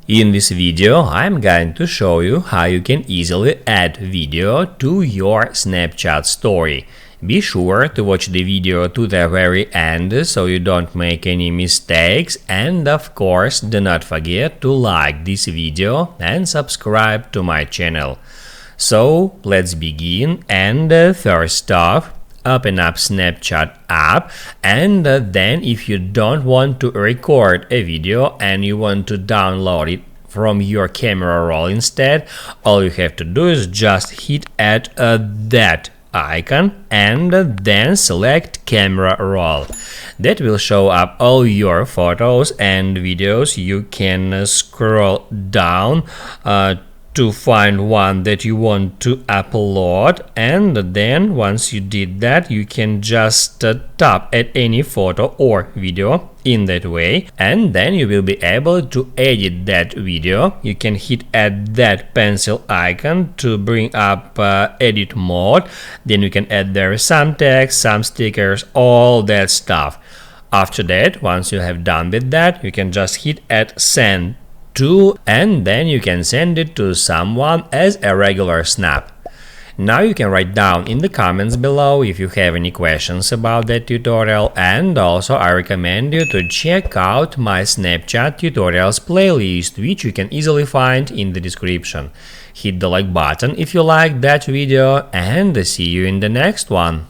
In this video, I'm going to show you how you can easily add video to your Snapchat story. Be sure to watch the video to the very end so you don't make any mistakes, and of course do not forget to like this video and subscribe to my channel. So let's begin, and first off, open up Snapchat app, and then if you don't want to record a video and you want to download it from your camera roll instead, all you have to do is just hit at that icon and then select camera roll. That will show up all your photos and videos. You can scroll down to find one that you want to upload, and then once you did that, you can just tap at any photo or video in that way, and then you will be able to edit that video. You can hit at that pencil icon to bring up edit mode. Then you can add there some text, some stickers, all that stuff. After that, once you have done with that, you can just hit at send to, and then you can send it to someone as a regular snap. Now you can write down in the comments below if you have any questions about that tutorial, and also I recommend you to check out my Snapchat tutorials playlist, which you can easily find in the description. Hit the like button if you liked that video, and see you in the next one.